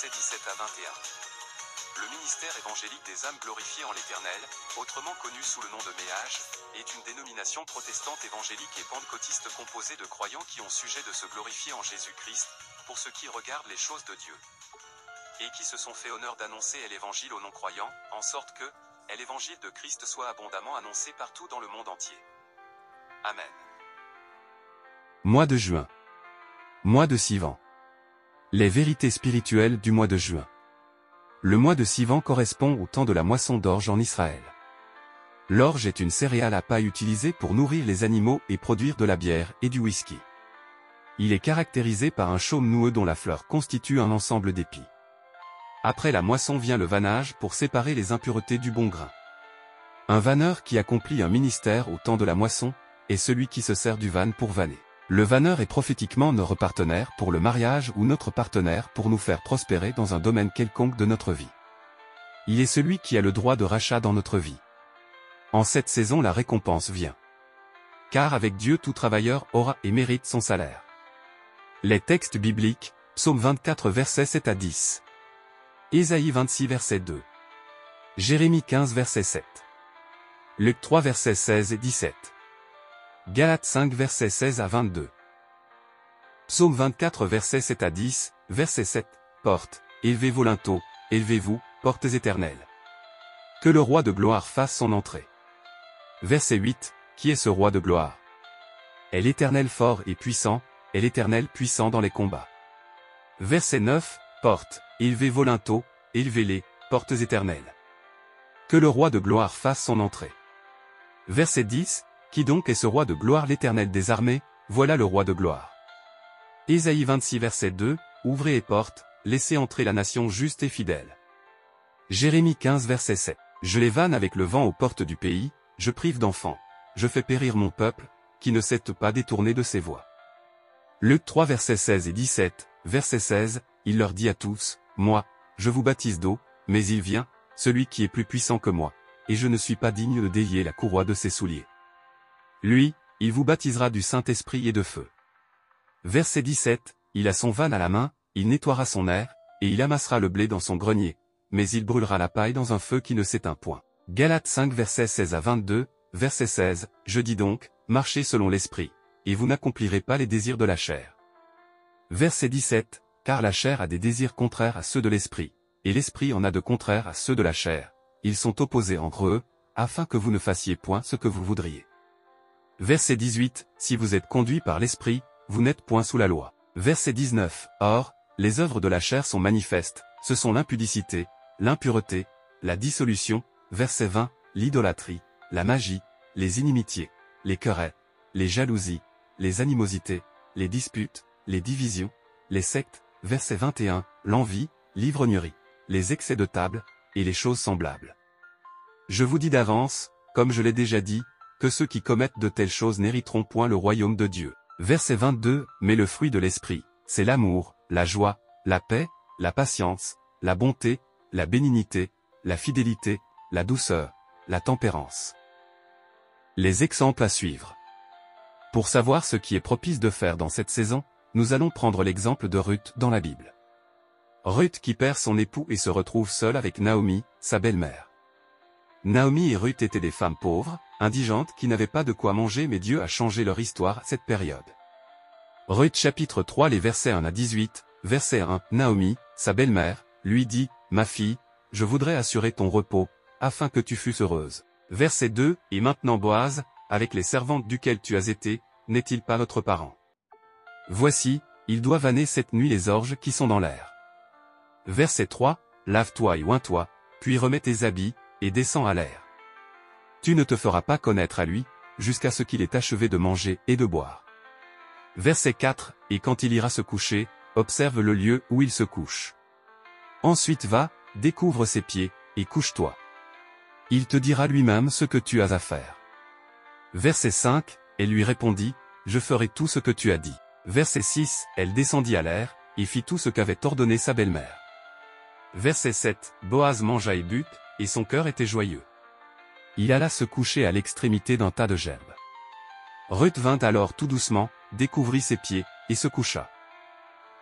versets 17 à 21. Le ministère évangélique des âmes glorifiées en l'Éternel, autrement connu sous le nom de Méage, est une dénomination protestante évangélique et pentecôtiste composée de croyants qui ont sujet de se glorifier en Jésus-Christ, pour ceux qui regardent les choses de Dieu, et qui se sont fait honneur d'annoncer l'évangile aux non-croyants, en sorte que l'évangile de Christ soit abondamment annoncé partout dans le monde entier. Amen. Mois de juin. Mois de Sivan. Les vérités spirituelles du mois de juin. Le mois de Sivan correspond au temps de la moisson d'orge en Israël. L'orge est une céréale à paille utilisée pour nourrir les animaux et produire de la bière et du whisky. Il est caractérisé par un chaume noueux dont la fleur constitue un ensemble d'épis. Après la moisson vient le vannage pour séparer les impuretés du bon grain. Un vanneur qui accomplit un ministère au temps de la moisson est celui qui se sert du vanne pour vanner. Le vanneur est prophétiquement notre partenaire pour le mariage ou notre partenaire pour nous faire prospérer dans un domaine quelconque de notre vie. Il est celui qui a le droit de rachat dans notre vie. En cette saison la récompense vient. Car avec Dieu tout travailleur aura et mérite son salaire. Les textes bibliques, Psaume 24 versets 7 à 10. Ésaïe 26 verset 2. Jérémie 15 verset 7. Luc 3 versets 16 et 17. Galates 5 versets 16 à 22. Psaume 24 versets 7 à 10, verset 7. Portes, élevez vos linteaux, élevez-vous, portes éternelles. Que le roi de gloire fasse son entrée. Verset 8. Qui est ce roi de gloire? Est l'Éternel fort et puissant, est l'Éternel puissant dans les combats. Verset 9. Portes, élevez vos linteaux, élevez-les, portes éternelles. Que le roi de gloire fasse son entrée. Verset 10. Qui donc est ce roi de gloire? L'Éternel des armées, voilà le roi de gloire. Ésaïe 26 verset 2, ouvrez les portes, laissez entrer la nation juste et fidèle. Jérémie 15 verset 7, je les vanne avec le vent aux portes du pays, je prive d'enfants, je fais périr mon peuple, qui ne s'est pas détourné de ses voies. Luc 3 verset 16 et 17, verset 16, il leur dit à tous, moi, je vous baptise d'eau, mais il vient, celui qui est plus puissant que moi, et je ne suis pas digne de délier la courroie de ses souliers. Lui, il vous baptisera du Saint-Esprit et de feu. Verset 17, il a son vanne à la main, il nettoiera son aire, et il amassera le blé dans son grenier, mais il brûlera la paille dans un feu qui ne s'éteint point. Galates 5 versets 16 à 22, verset 16, je dis donc, marchez selon l'Esprit, et vous n'accomplirez pas les désirs de la chair. Verset 17, car la chair a des désirs contraires à ceux de l'Esprit, et l'Esprit en a de contraires à ceux de la chair, ils sont opposés entre eux, afin que vous ne fassiez point ce que vous voudriez. Verset 18, si vous êtes conduits par l'Esprit, vous n'êtes point sous la loi. Verset 19, or, les œuvres de la chair sont manifestes, ce sont l'impudicité, l'impureté, la dissolution, verset 20, l'idolâtrie, la magie, les inimitiés, les querelles, les jalousies, les animosités, les disputes, les divisions, les sectes, verset 21, l'envie, l'ivrognerie, les excès de table, et les choses semblables. Je vous dis d'avance, comme je l'ai déjà dit, que ceux qui commettent de telles choses n'hériteront point le royaume de Dieu. Verset 22, mais le fruit de l'esprit, c'est l'amour, la joie, la paix, la patience, la bonté, la bénignité, la fidélité, la douceur, la tempérance. Les exemples à suivre. Pour savoir ce qui est propice de faire dans cette saison, nous allons prendre l'exemple de Ruth dans la Bible. Ruth qui perd son époux et se retrouve seule avec Naomi, sa belle-mère. Naomi et Ruth étaient des femmes pauvres, indigentes qui n'avaient pas de quoi manger, mais Dieu a changé leur histoire à cette période. Ruth chapitre 3 les versets 1 à 18, verset 1, Naomi, sa belle-mère, lui dit, ma fille, je voudrais assurer ton repos, afin que tu fusses heureuse. Verset 2, et maintenant Boaz, avec les servantes duquel tu as été, n'est-il pas notre parent? Voici, il doit vanner cette nuit les orges qui sont dans l'air. Verset 3, lave-toi et oins-toi, puis remets tes habits, et descends à l'air. Tu ne te feras pas connaître à lui, jusqu'à ce qu'il ait achevé de manger et de boire. Verset 4, et quand il ira se coucher, observe le lieu où il se couche. Ensuite va, découvre ses pieds, et couche-toi. Il te dira lui-même ce que tu as à faire. Verset 5, elle lui répondit, je ferai tout ce que tu as dit. Verset 6, elle descendit à l'air, et fit tout ce qu'avait ordonné sa belle-mère. Verset 7, Boaz mangea et but, et son cœur était joyeux. Il alla se coucher à l'extrémité d'un tas de gerbes. Ruth vint alors tout doucement, découvrit ses pieds, et se coucha.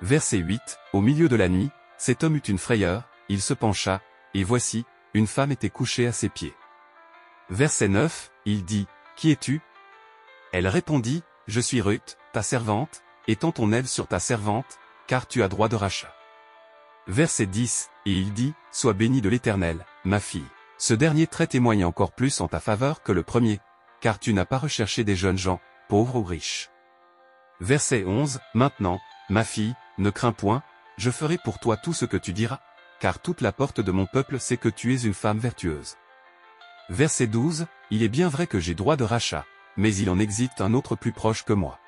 Verset 8, au milieu de la nuit, cet homme eut une frayeur, il se pencha, et voici, une femme était couchée à ses pieds. Verset 9, il dit, « Qui es-tu » Elle répondit, « Je suis Ruth, ta servante, étends ton aile sur ta servante, car tu as droit de rachat. » Verset 10, et il dit, « Sois bénie de l'Éternel, ma fille. Ce dernier trait témoigne encore plus en ta faveur que le premier, car tu n'as pas recherché des jeunes gens, pauvres ou riches. » Verset 11, « Maintenant, ma fille, ne crains point, je ferai pour toi tout ce que tu diras, car toute la porte de mon peuple sait que tu es une femme vertueuse. » Verset 12, « Il est bien vrai que j'ai droit de rachat, mais il en existe un autre plus proche que moi. »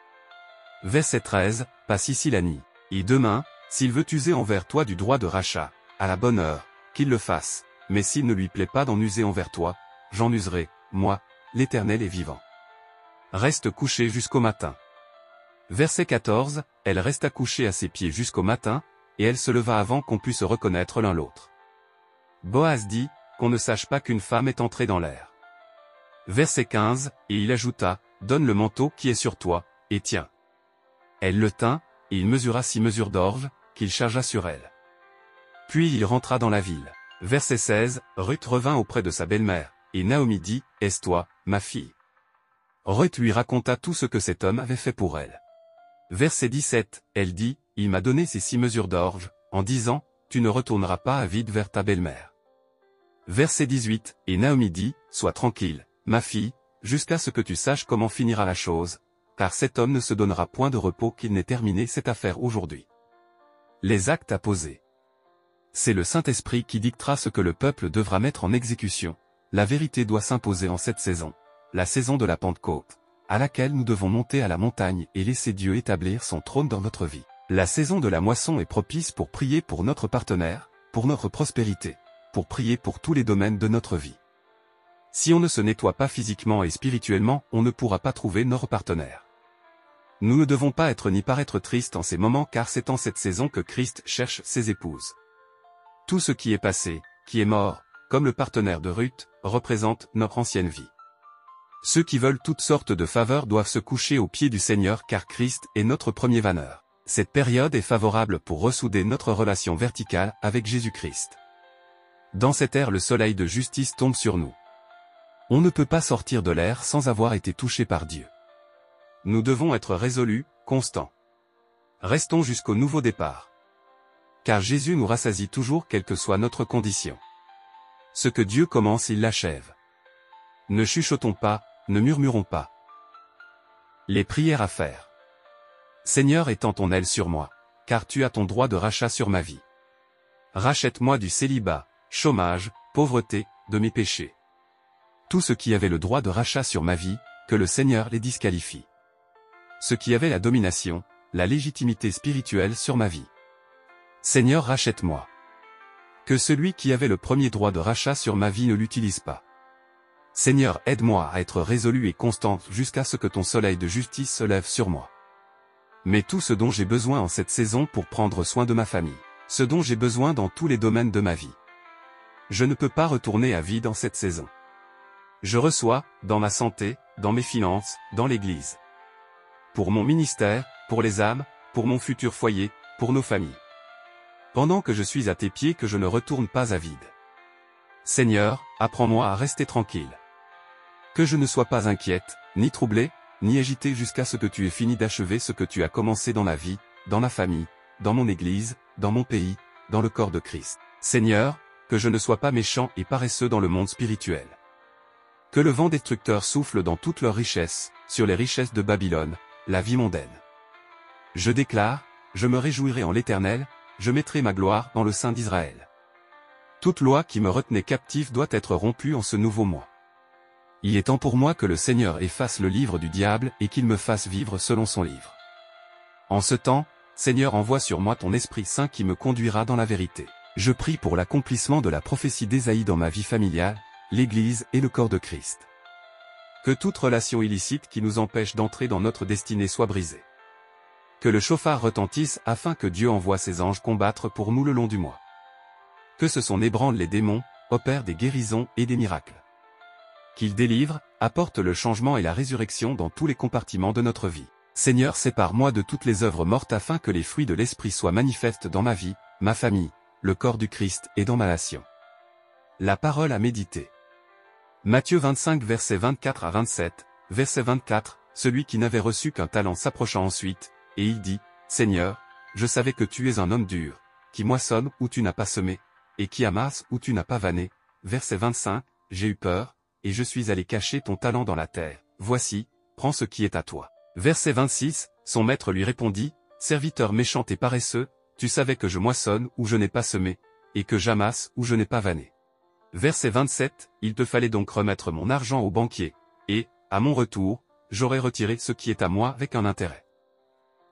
Verset 13, « Passe ici la nuit, et demain, s'il veut user envers toi du droit de rachat, à la bonne heure, qu'il le fasse, mais s'il ne lui plaît pas d'en user envers toi, j'en userai, moi, l'Éternel est vivant. Reste couché jusqu'au matin. » Verset 14, elle resta couchée à ses pieds jusqu'au matin, et elle se leva avant qu'on puisse reconnaître l'un l'autre. Boaz dit, qu'on ne sache pas qu'une femme est entrée dans l'air. Verset 15, et il ajouta, donne le manteau qui est sur toi, et tiens. Elle le tint, et il mesura 6 mesures d'orge, qu'il chargea sur elle. Puis il rentra dans la ville. Verset 16, Ruth revint auprès de sa belle-mère, et Naomi dit, Est-ce toi, ma fille? Ruth lui raconta tout ce que cet homme avait fait pour elle. Verset 17, elle dit, il m'a donné ces 6 mesures d'orge, en disant, tu ne retourneras pas à vide vers ta belle-mère. Verset 18, et Naomi dit, sois tranquille, ma fille, jusqu'à ce que tu saches comment finira la chose, car cet homme ne se donnera point de repos qu'il n'ait terminé cette affaire aujourd'hui. Les actes à poser. C'est le Saint-Esprit qui dictera ce que le peuple devra mettre en exécution. La vérité doit s'imposer en cette saison, la saison de la Pentecôte, à laquelle nous devons monter à la montagne et laisser Dieu établir son trône dans notre vie. La saison de la moisson est propice pour prier pour notre partenaire, pour notre prospérité, pour prier pour tous les domaines de notre vie. Si on ne se nettoie pas physiquement et spirituellement, on ne pourra pas trouver notre partenaire. Nous ne devons pas être ni paraître tristes en ces moments car c'est en cette saison que Christ cherche ses épouses. Tout ce qui est passé, qui est mort, comme le partenaire de Ruth, représente notre ancienne vie. Ceux qui veulent toutes sortes de faveurs doivent se coucher aux pieds du Seigneur car Christ est notre premier vanneur. Cette période est favorable pour ressouder notre relation verticale avec Jésus-Christ. Dans cette ère, le soleil de justice tombe sur nous. On ne peut pas sortir de l'air sans avoir été touché par Dieu. Nous devons être résolus, constants. Restons jusqu'au nouveau départ. Car Jésus nous rassasie toujours quelle que soit notre condition. Ce que Dieu commence, il l'achève. Ne chuchotons pas, ne murmurons pas. Les prières à faire. Seigneur, étends ton aile sur moi, car tu as ton droit de rachat sur ma vie. Rachète-moi du célibat, chômage, pauvreté, de mes péchés. Tout ce qui avait le droit de rachat sur ma vie, que le Seigneur les disqualifie. Ce qui avait la domination, la légitimité spirituelle sur ma vie. Seigneur, rachète-moi. Que celui qui avait le premier droit de rachat sur ma vie ne l'utilise pas. Seigneur, aide-moi à être résolu et constant jusqu'à ce que ton soleil de justice se lève sur moi. Mais tout ce dont j'ai besoin en cette saison pour prendre soin de ma famille, ce dont j'ai besoin dans tous les domaines de ma vie. Je ne peux pas retourner à vide en cette saison. Je reçois, dans ma santé, dans mes finances, dans l'Église. Pour mon ministère, pour les âmes, pour mon futur foyer, pour nos familles. Pendant que je suis à tes pieds que je ne retourne pas à vide. Seigneur, apprends-moi à rester tranquille. Que je ne sois pas inquiète, ni troublée, ni agitée jusqu'à ce que tu aies fini d'achever ce que tu as commencé dans la vie, dans la famille, dans mon Église, dans mon pays, dans le corps de Christ. Seigneur, que je ne sois pas méchant et paresseux dans le monde spirituel. Que le vent destructeur souffle dans toute leur richesse, sur les richesses de Babylone, la vie mondaine. Je déclare, je me réjouirai en l'Éternel, je mettrai ma gloire dans le sein d'Israël. Toute loi qui me retenait captif doit être rompue en ce nouveau mois. Il est temps pour moi que le Seigneur efface le livre du diable et qu'il me fasse vivre selon son livre. En ce temps, Seigneur, envoie sur moi ton Esprit Saint qui me conduira dans la vérité. Je prie pour l'accomplissement de la prophétie d'Ésaïe dans ma vie familiale, l'Église et le corps de Christ. Que toute relation illicite qui nous empêche d'entrer dans notre destinée soit brisée. Que le chauffard retentisse afin que Dieu envoie ses anges combattre pour nous le long du mois. Que ce son ébranle les démons, opère des guérisons et des miracles. Qu'il délivre, apporte le changement et la résurrection dans tous les compartiments de notre vie. Seigneur, sépare-moi de toutes les œuvres mortes afin que les fruits de l'Esprit soient manifestes dans ma vie, ma famille, le corps du Christ est dans ma nation. La parole à méditer. Matthieu 25 versets 24 à 27, verset 24, celui qui n'avait reçu qu'un talent s'approcha ensuite, et il dit, Seigneur, je savais que tu es un homme dur, qui moissonne où tu n'as pas semé, et qui amasse où tu n'as pas vanné. Verset 25, j'ai eu peur, et je suis allé cacher ton talent dans la terre, voici, prends ce qui est à toi. Verset 26, son maître lui répondit, Serviteur méchant et paresseux, tu savais que je moissonne où je n'ai pas semé, et que j'amasse où je n'ai pas vanné. Verset 27, il te fallait donc remettre mon argent au banquier, et, à mon retour, j'aurai retiré ce qui est à moi avec un intérêt.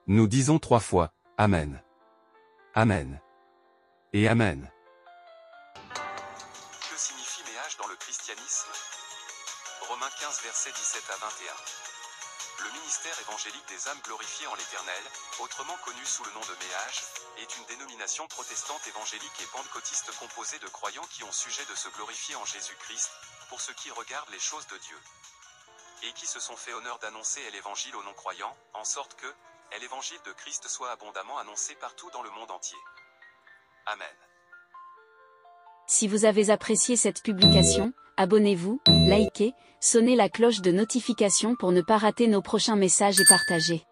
Nous disons 3 fois, Amen. Amen. Et Amen. Que signifie méage dans le christianisme? Romains 15 versets 17 à 21. Le ministère évangélique des âmes glorifiées en l'Éternel, autrement connu sous le nom de méage, est une dénomination protestante évangélique et pentecôtiste composée de croyants qui ont sujet de se glorifier en Jésus-Christ, pour ceux qui regardent les choses de Dieu. Et qui se sont fait honneur d'annoncer l'évangile aux non-croyants, en sorte que, l'évangile de Christ soit abondamment annoncé partout dans le monde entier. Amen. Si vous avez apprécié cette publication, abonnez-vous, likez, sonnez la cloche de notification pour ne pas rater nos prochains messages et partagez.